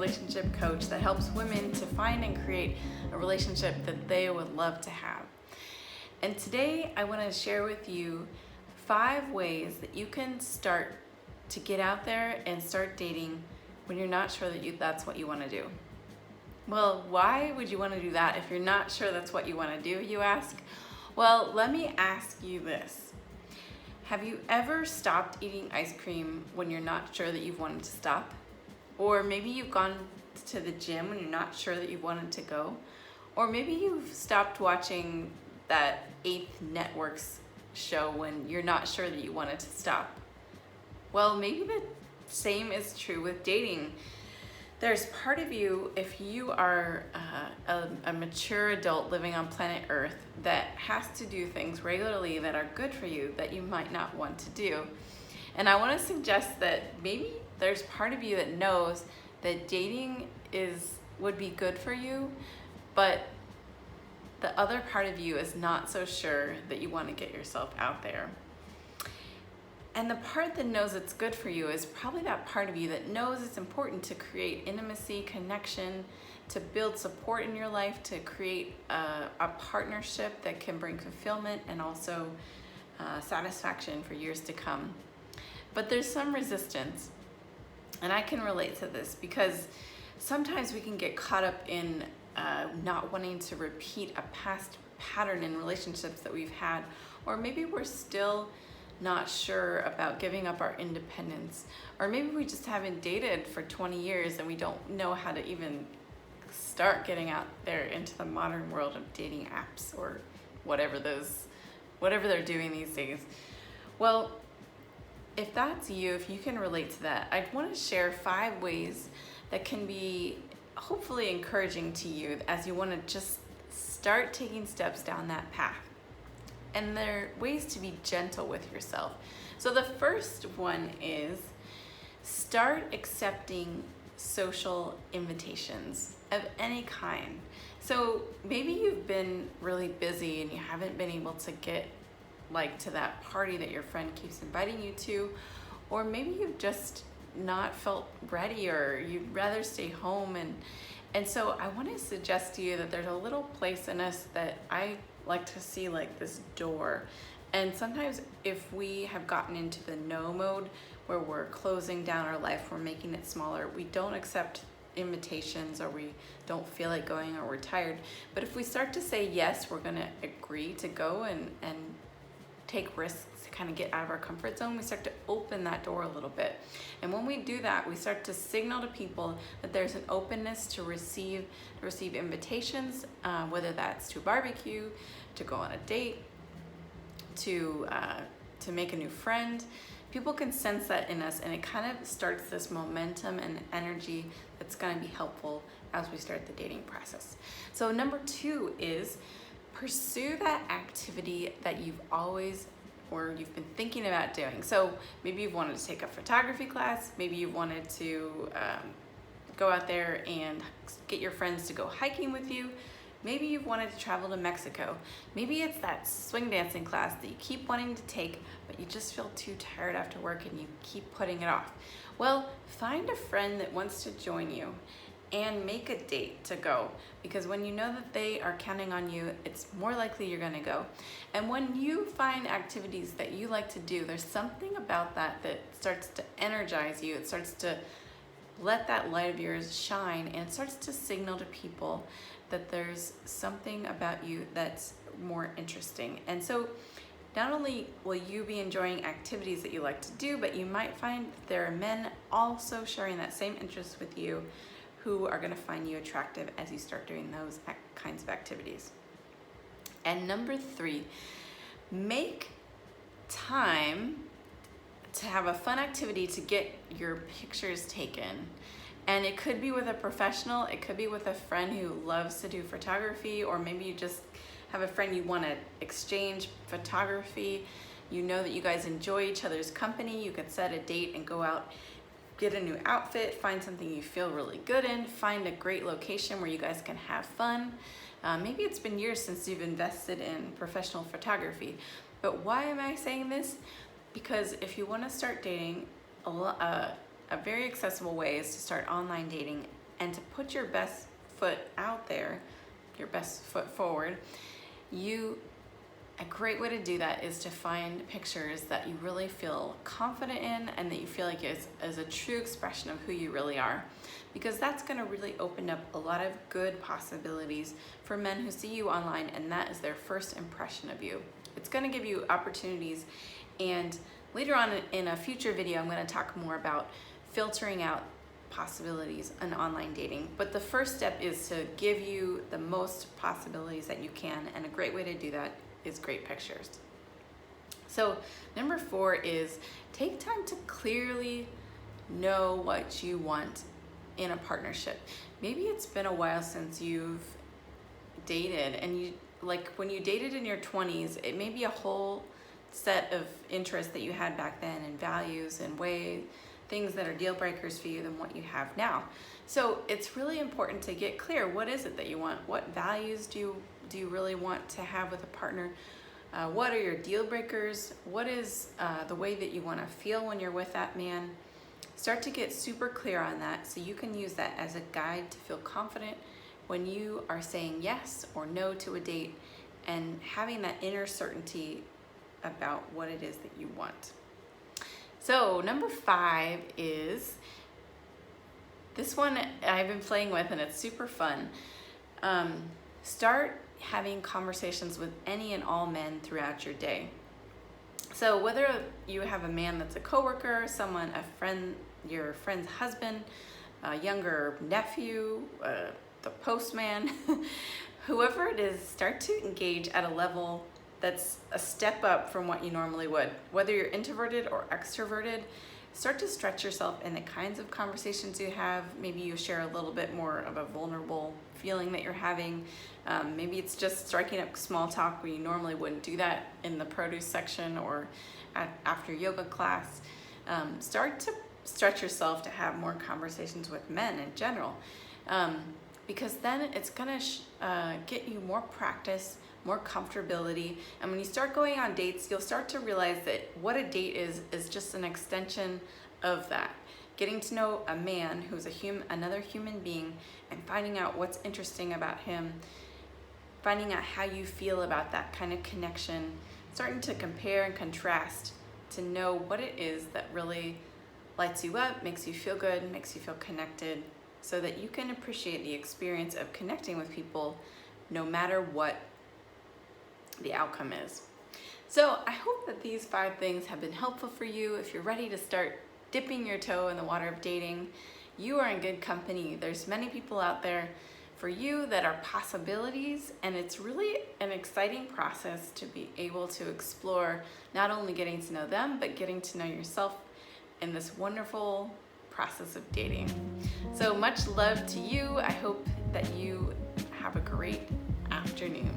relationship coach that helps women to find and create a relationship that they would love to have. And today I want to share with you 5 ways that you can start to get out there and start dating when you're not sure that that's what you want to do. Well, why would you want to do that if you're not sure that's what you want to do, you ask? Well, let me ask you this. Have you ever stopped eating ice cream when you're not sure that you've wanted to stop? Or maybe you've gone to the gym when you're not sure that you wanted to go? Or maybe you've stopped watching that 8th Network's show when you're not sure that you wanted to stop? Well, maybe the same is true with dating. There's part of you, if you are a mature adult living on planet Earth, that has to do things regularly that are good for you that you might not want to do. And I want to suggest that maybe there's part of you that knows that dating would be good for you, but the other part of you is not so sure that you want to get yourself out there. And the part that knows it's good for you is probably that part of you that knows it's important to create intimacy, connection, to build support in your life, to create a partnership that can bring fulfillment and also satisfaction for years to come. But there's some resistance, and I can relate to this because sometimes we can get caught up in not wanting to repeat a past pattern in relationships that we've had, or maybe we're still not sure about giving up our independence, or maybe we just haven't dated for 20 years and we don't know how to even start getting out there into the modern world of dating apps or whatever they're doing these days. Well, if that's you, if you can relate to that, I want to share 5 ways that can be hopefully encouraging to you as you want to just start taking steps down that path. And there are ways to be gentle with yourself. So the first one is start accepting social invitations of any kind. So maybe you've been really busy and you haven't been able to get to that party that your friend keeps inviting you to, or maybe you've just not felt ready, or you'd rather stay home. And so I want to suggest to you that there's a little place in us that I like to see like this door. And sometimes if we have gotten into the no mode where we're closing down our life, we're making it smaller, we don't accept invitations, or we don't feel like going, or we're tired. But if we start to say yes, we're going to agree to go and take risks to kind of get out of our comfort zone, we start to open that door a little bit. And when we do that, we start to signal to people that there's an openness to receive invitations, whether that's to barbecue, to go on a date, to make a new friend. People can sense that in us, and it kind of starts this momentum and energy that's going to be helpful as we start the dating process. So number 2 is pursue that activity that you've been thinking about doing. So maybe you've wanted to take a photography class, maybe you wanted to go out there and get your friends to go hiking with you. Maybe you've wanted to travel to Mexico. Maybe it's that swing dancing class that you keep wanting to take, but you just feel too tired after work and you keep putting it off. Well, find a friend that wants to join you and make a date to go, because when you know that they are counting on you, it's more likely you're going to go. And when you find activities that you like to do, there's something about that starts to energize you. It starts to let that light of yours shine, and it starts to signal to people that there's something about you that's more interesting. And so not only will you be enjoying activities that you like to do, but you might find that there are men also sharing that same interest with you who are going to find you attractive as you start doing those kinds of activities. And number 3, make time to have a fun activity to get your pictures taken. And it could be with a professional, it could be with a friend who loves to do photography, or maybe you just have a friend you want to exchange photography. You know that you guys enjoy each other's company. You could set a date and go out, get a new outfit, find something you feel really good in, find a great location where you guys can have fun. Maybe it's been years since you've invested in professional photography. But why am I saying this? Because if you want to start dating, a very accessible way is to start online dating and to put your best foot out there, your best foot forward, a great way to do that is to find pictures that you really feel confident in and that you feel like is a true expression of who you really are. Because that's gonna really open up a lot of good possibilities for men who see you online and that is their first impression of you. It's gonna give you opportunities, and later on in a future video, I'm gonna talk more about filtering out possibilities in online dating. But the first step is to give you the most possibilities that you can, and a great way to do that is great pictures. So number 4 is take time to clearly know what you want in a partnership. Maybe it's been a while since you've dated, and when you dated in your 20s, it may be a whole set of interests that you had back then, and values and things that are deal breakers for you than what you have now. So it's really important to get clear, what is it that you want? What values do you really want to have with a partner? What are your deal breakers? What is the way that you want to feel when you're with that man? Start to get super clear on that so you can use that as a guide to feel confident when you are saying yes or no to a date, and having that inner certainty about what it is that you want. So number 5 is this one I've been playing with, and it's super fun. Start having conversations with any and all men throughout your day. So whether you have a man that's a coworker, a friend, your friend's husband, a younger nephew, the postman, whoever it is, start to engage at a level that's a step up from what you normally would. Whether you're introverted or extroverted, start to stretch yourself in the kinds of conversations you have. Maybe you share a little bit more of a vulnerable feeling that you're having. Maybe it's just striking up small talk where you normally wouldn't do that in the produce section or after yoga class. Start to stretch yourself to have more conversations with men in general, because then it's gonna get you more practice, more comfortability. And when you start going on dates, you'll start to realize that what a date is just an extension of that. Getting to know a man who's another human being, and finding out what's interesting about him, finding out how you feel about that kind of connection, starting to compare and contrast to know what it is that really lights you up, makes you feel good, makes you feel connected, so that you can appreciate the experience of connecting with people no matter what the outcome is. So I hope that these 5 things have been helpful for you. If you're ready to start dipping your toe in the water of dating, you are in good company. There's many people out there for you that are possibilities, and it's really an exciting process to be able to explore not only getting to know them, but getting to know yourself in this wonderful process of dating. So much love to you. I hope that you have a great afternoon.